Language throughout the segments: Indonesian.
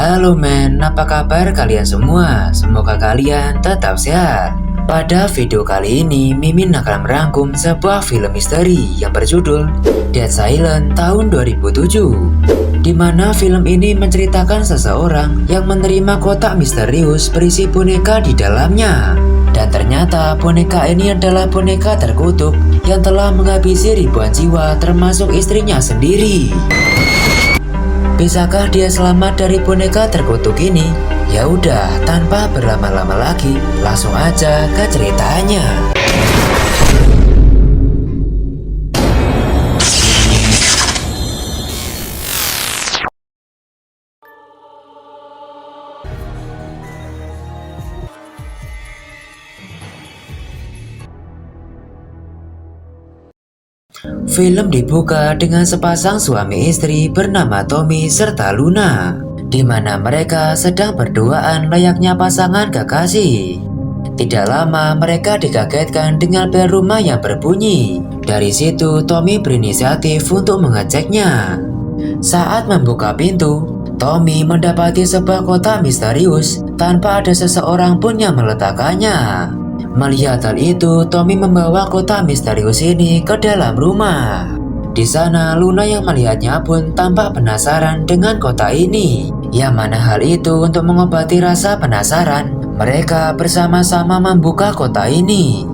Halo men, apa kabar kalian semua? Semoga kalian tetap sehat. Pada video kali ini, Mimin akan merangkum sebuah film misteri yang berjudul Dead Silent tahun 2007, di mana film ini menceritakan seseorang yang menerima kotak misterius berisi boneka di dalamnya. Dan ternyata boneka ini adalah boneka terkutuk yang telah menghabisi ribuan jiwa termasuk istrinya sendiri. Bisakah dia selamat dari boneka terkutuk ini? Ya udah, tanpa berlama-lama lagi, langsung aja ke ceritanya. Film dibuka dengan sepasang suami istri bernama Tommy serta Luna, di mana mereka sedang berduaan layaknya pasangan kekasih. Tidak lama mereka dikagetkan dengan bel rumah yang berbunyi. Dari situ Tommy berinisiatif untuk mengeceknya. Saat membuka pintu, Tommy mendapati sebuah kotak misterius tanpa ada seseorang pun yang meletakkannya. Melihat hal itu, Tommy membawa kotak misterius ini ke dalam rumah. Di sana, Luna yang melihatnya pun tampak penasaran dengan kotak ini. Yang mana hal itu untuk mengobati rasa penasaran, mereka bersama-sama membuka kotak ini.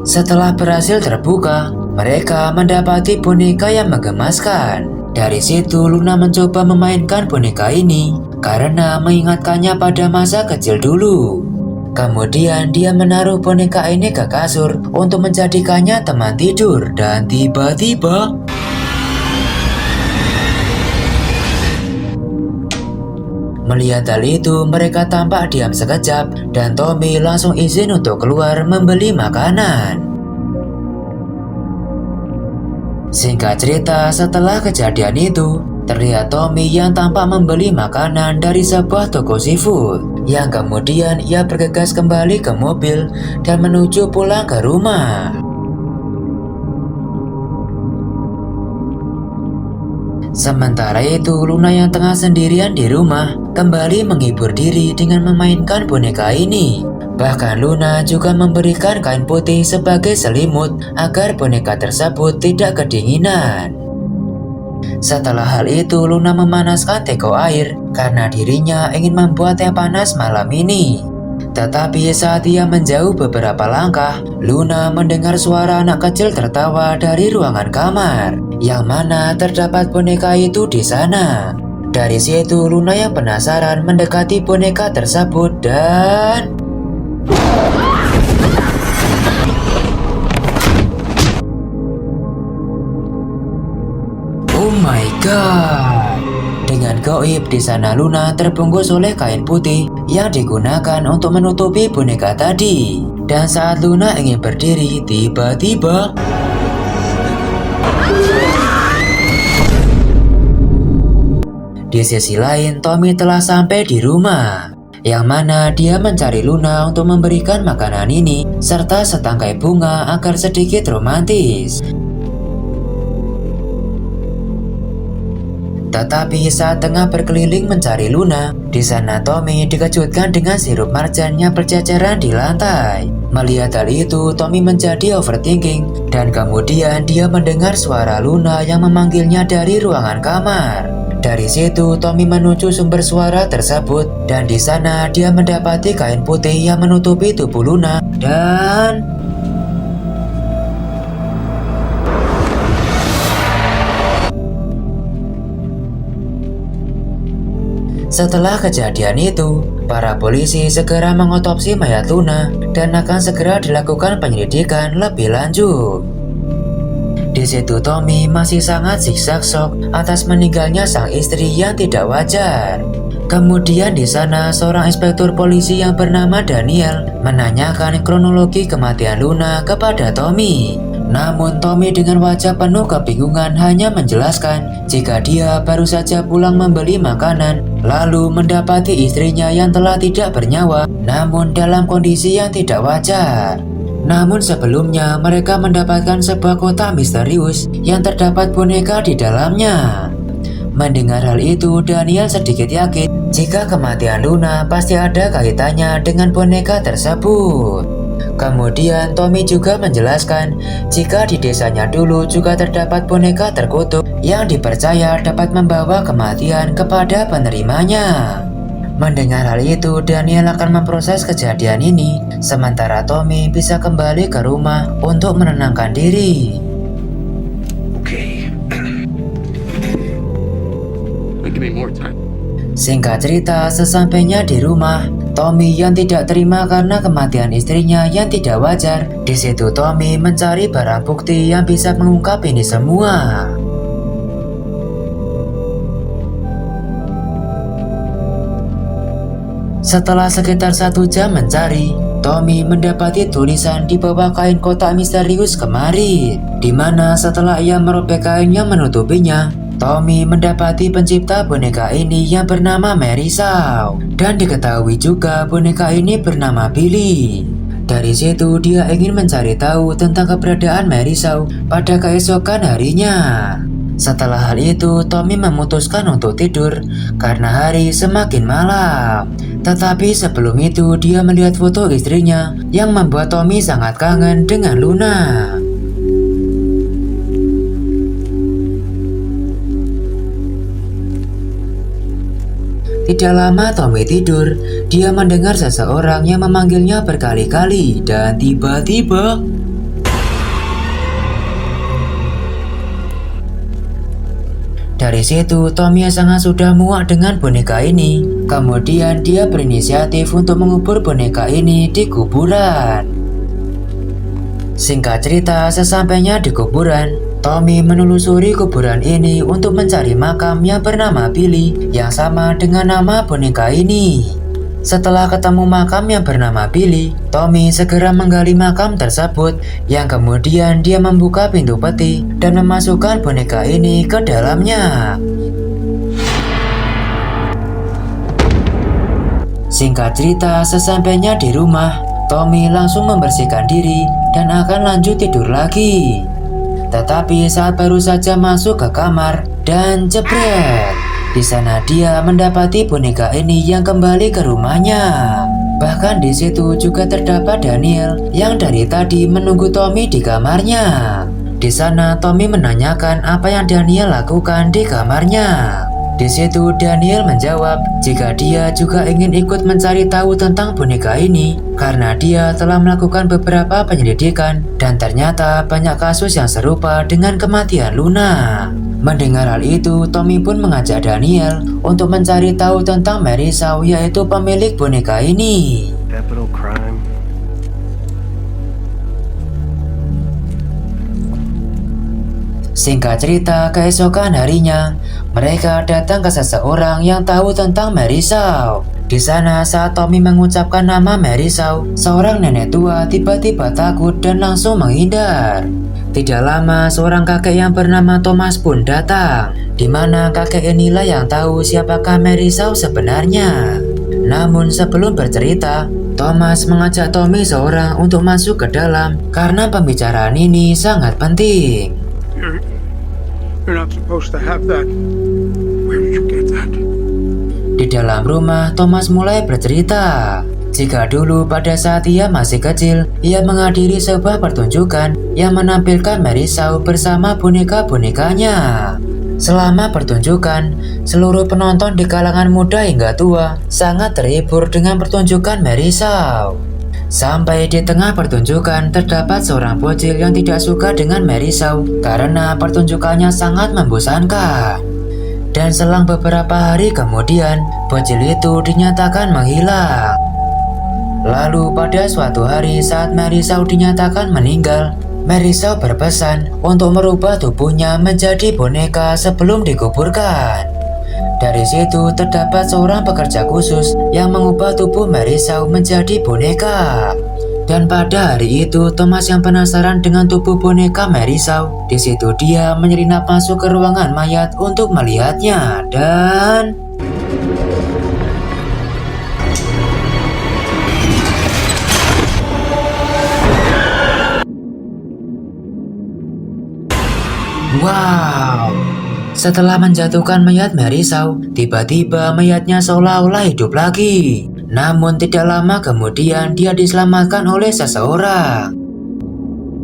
Setelah berhasil terbuka, mereka mendapati boneka yang menggemaskan. Dari situ Luna mencoba memainkan boneka ini karena mengingatkannya pada masa kecil dulu. Kemudian dia menaruh boneka ini ke kasur untuk menjadikannya teman tidur, dan tiba-tiba melihat hal itu, mereka tampak diam sekejap dan Tommy langsung izin untuk keluar membeli makanan. Singkat cerita, setelah kejadian itu, terlihat Tommy yang tampak membeli makanan dari sebuah toko seafood, yang kemudian ia bergegas kembali ke mobil dan menuju pulang ke rumah. Sementara itu, Luna yang tengah sendirian di rumah kembali menghibur diri dengan memainkan boneka ini. Bahkan Luna juga memberikan kain putih sebagai selimut agar boneka tersebut tidak kedinginan. Setelah hal itu, Luna memanaskan teko air karena dirinya ingin membuat teh panas malam ini. Tetapi saat ia menjauh beberapa langkah, Luna mendengar suara anak kecil tertawa dari ruangan kamar, yang mana terdapat boneka itu di sana. Dari situ, Luna yang penasaran mendekati boneka tersebut dan oh my god! Dengan gaib di sana, Luna terbungkus oleh kain putih yang digunakan untuk menutupi boneka tadi. Dan saat Luna ingin berdiri, tiba-tiba di sisi lain, Tommy telah sampai di rumah, yang mana dia mencari Luna untuk memberikan makanan ini serta setangkai bunga agar sedikit romantis. Tetapi saat tengah berkeliling mencari Luna, di sana Tommy dikejutkan dengan sirup marjan yang berceceran di lantai. Melihat hal itu, Tommy menjadi overthinking dan kemudian dia mendengar suara Luna yang memanggilnya dari ruangan kamar. Dari situ Tommy menuju sumber suara tersebut dan di sana dia mendapati kain putih yang menutupi tubuh Luna dan setelah kejadian itu, para polisi segera mengotopsi mayat Luna dan akan segera dilakukan penyelidikan lebih lanjut. Di situ Tommy masih sangat zigzag shock atas meninggalnya sang istri yang tidak wajar. Kemudian di sana seorang inspektur polisi yang bernama Daniel menanyakan kronologi kematian Luna kepada Tommy. Namun Tommy dengan wajah penuh kebingungan hanya menjelaskan jika dia baru saja pulang membeli makanan lalu mendapati istrinya yang telah tidak bernyawa namun dalam kondisi yang tidak wajar. Namun sebelumnya mereka mendapatkan sebuah kotak misterius yang terdapat boneka di dalamnya. Mendengar hal itu, Daniel sedikit yakin jika kematian Luna pasti ada kaitannya dengan boneka tersebut. Kemudian Tommy juga menjelaskan jika di desanya dulu juga terdapat boneka terkutuk yang dipercaya dapat membawa kematian kepada penerimanya. Mendengar hal itu, Daniel akan memproses kejadian ini, sementara Tommy bisa kembali ke rumah untuk menenangkan diri. Okay. Give me more time. Singkat cerita, sesampainya di rumah, Tommy yang tidak terima karena kematian istrinya yang tidak wajar. Di situ Tommy mencari barang bukti yang bisa mengungkap ini semua. Setelah sekitar 1 jam mencari, Tommy mendapati tulisan di bawah kain kotak misterius kemarin, di mana setelah ia merobek kain yang menutupinya, Tommy mendapati pencipta boneka ini yang bernama Mary Shaw, dan diketahui juga boneka ini bernama Billy. Dari situ dia ingin mencari tahu tentang keberadaan Mary Shaw pada keesokan harinya. Setelah hal itu, Tommy memutuskan untuk tidur karena hari semakin malam. Tetapi sebelum itu dia melihat foto istrinya yang membuat Tommy sangat kangen dengan Luna. Tidak lama Tommy tidur, dia mendengar seseorang yang memanggilnya berkali-kali dan tiba-tiba dari situ Tommy sangat sudah muak dengan boneka ini. Kemudian dia berinisiatif untuk mengubur boneka ini di kuburan. Singkat cerita, sesampainya di kuburan, Tommy menelusuri kuburan ini untuk mencari makam yang bernama Billy yang sama dengan nama boneka ini. Setelah ketemu makam yang bernama Billy, Tommy segera menggali makam tersebut yang kemudian dia membuka pintu peti dan memasukkan boneka ini ke dalamnya. Singkat cerita, sesampainya di rumah, Tommy langsung membersihkan diri dan akan lanjut tidur lagi. Tetapi saat baru saja masuk ke kamar dan jebret, di sana dia mendapati boneka ini yang kembali ke rumahnya. Bahkan di situ juga terdapat Daniel yang dari tadi menunggu Tommy di kamarnya. Di sana Tommy menanyakan apa yang Daniel lakukan di kamarnya. Di situ Daniel menjawab jika dia juga ingin ikut mencari tahu tentang boneka ini karena dia telah melakukan beberapa penyelidikan dan ternyata banyak kasus yang serupa dengan kematian Luna. Mendengar hal itu, Tommy pun mengajak Daniel untuk mencari tahu tentang Mary Shaw, yaitu pemilik boneka ini. Capital crime. Singkat cerita, keesokan harinya, mereka datang ke seseorang yang tahu tentang Mary Shaw. Di sana saat Tommy mengucapkan nama Mary Shaw, seorang nenek tua tiba-tiba takut dan langsung menghindar. Tidak lama, seorang kakek yang bernama Thomas pun datang, di mana kakek inilah yang tahu siapakah Mary Shaw sebenarnya. Namun sebelum bercerita, Thomas mengajak Tommy seorang untuk masuk ke dalam karena pembicaraan ini sangat penting. You're not supposed to have that. Where did you get that? Di dalam rumah, Thomas mulai bercerita. Jika dulu pada saat ia masih kecil, ia menghadiri sebuah pertunjukan yang menampilkan Mary Shaw bersama boneka-bonekanya. Selama pertunjukan, seluruh penonton di kalangan muda hingga tua sangat terhibur dengan pertunjukan Mary Shaw. Sampai di tengah pertunjukan terdapat seorang bocil yang tidak suka dengan Mary Shaw karena pertunjukannya sangat membosankan. Dan selang beberapa hari kemudian, bocil itu dinyatakan menghilang. Lalu pada suatu hari saat Mary Shaw dinyatakan meninggal, Mary Shaw berpesan untuk merubah tubuhnya menjadi boneka sebelum dikuburkan. Dari situ terdapat seorang pekerja khusus yang mengubah tubuh Mary Shaw menjadi boneka. Dan pada hari itu Thomas yang penasaran dengan tubuh boneka Mary Shaw, di situ dia menyelinap masuk ke ruangan mayat untuk melihatnya dan Wow! Setelah menjatuhkan mayat Merisau, tiba-tiba mayatnya seolah-olah hidup lagi. Namun tidak lama kemudian dia diselamatkan oleh seseorang.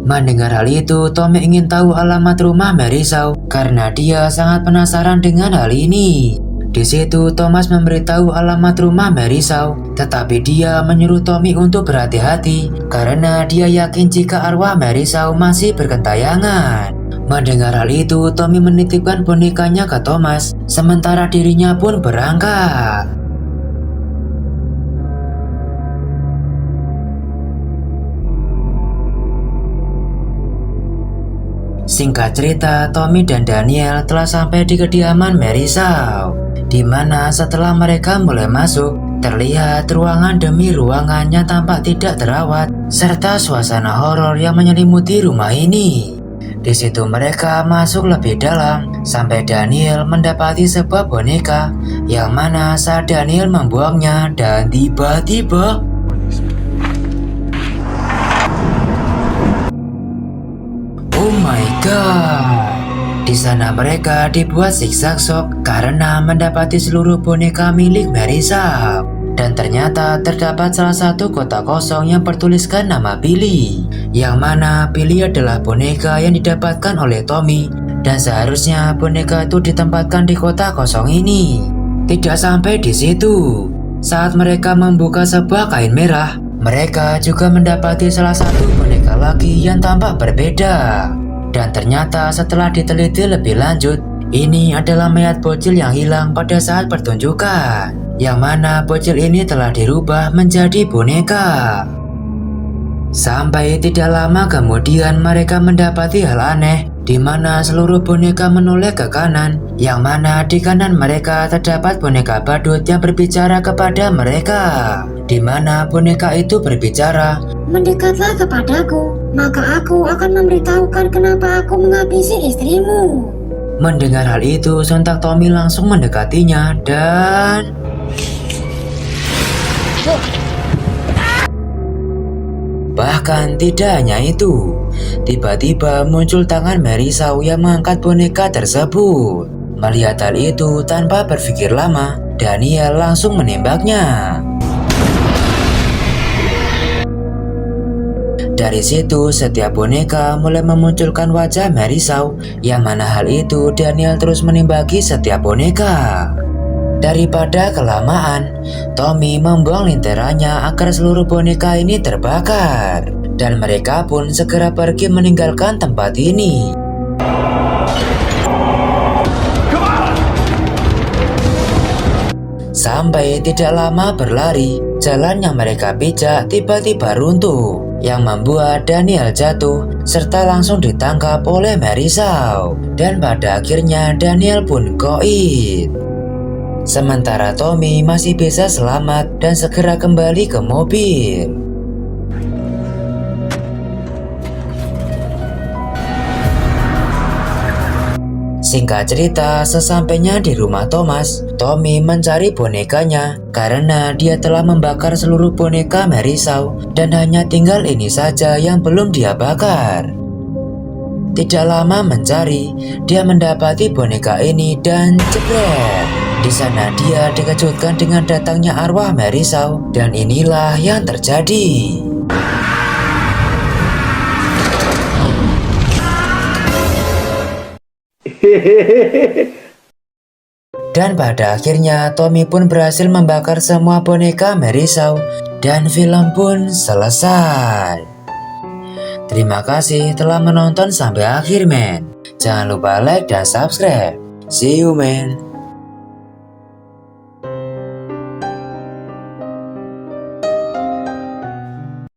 Mendengar hal itu, Tommy ingin tahu alamat rumah Merisau karena dia sangat penasaran dengan hal ini. Di situ Thomas memberitahu alamat rumah Merisau, tetapi dia menyuruh Tommy untuk berhati-hati karena dia yakin jika arwah Merisau masih bergentayangan. Mendengar hal itu, Tommy menitipkan bonekanya ke Thomas, sementara dirinya pun berangkat. Singkat cerita, Tommy dan Daniel telah sampai di kediaman Merisau, di mana setelah mereka mulai masuk, terlihat ruangan demi ruangan yang tampak tidak terawat, serta suasana horor yang menyelimuti rumah ini. Di situ mereka masuk lebih dalam sampai Daniel mendapati sebuah boneka yang mana saat Daniel membuangnya dan tiba-tiba oh my god. Di sana mereka dibuat siksa shock karena mendapati seluruh boneka milik Merisau. Dan ternyata terdapat salah satu kotak kosong yang bertuliskan nama Billy, yang mana Billy adalah boneka yang didapatkan oleh Tommy, dan seharusnya boneka itu ditempatkan di kotak kosong ini. Tidak sampai di situ, saat mereka membuka sebuah kain merah, mereka juga mendapati salah satu boneka lagi yang tampak berbeda. Dan ternyata setelah diteliti lebih lanjut, ini adalah mayat bocil yang hilang pada saat pertunjukan, yang mana bocil ini telah dirubah menjadi boneka. Sampai tidak lama kemudian mereka mendapati hal aneh, di mana seluruh boneka menoleh ke kanan, yang mana di kanan mereka terdapat boneka badut yang berbicara kepada mereka, di mana boneka itu berbicara, "Mendekatlah kepadaku, maka aku akan memberitahukan kenapa aku menghabisi istrimu." Mendengar hal itu, sontak Tommy langsung mendekatinya dan bahkan tidak hanya itu, tiba-tiba muncul tangan Merisau yang mengangkat boneka tersebut. Melihat hal itu, tanpa berpikir lama, Daniel langsung menembaknya. Dari situ, setiap boneka mulai memunculkan wajah Merisau, yang mana hal itu Daniel terus menembaki setiap boneka. Daripada kelamaan, Tommy membuang lenteranya agar seluruh boneka ini terbakar, dan mereka pun segera pergi meninggalkan tempat ini. Sampai tidak lama berlari, jalan yang mereka pijak tiba-tiba runtuh, yang membuat Daniel jatuh serta langsung ditangkap oleh Merisau, dan pada akhirnya Daniel pun goib. Sementara Tommy masih bisa selamat dan segera kembali ke mobil. Singkat cerita, sesampainya di rumah Thomas, Tommy mencari bonekanya karena dia telah membakar seluruh boneka Merisau dan hanya tinggal ini saja yang belum dia bakar. Tidak lama mencari, dia mendapati boneka ini dan jebret. Di sana dia dikejutkan dengan datangnya arwah Merisau dan inilah yang terjadi. Dan pada akhirnya Tommy pun berhasil membakar semua boneka Merisau dan film pun selesai. Terima kasih telah menonton sampai akhir men. Jangan lupa like dan subscribe. See you men.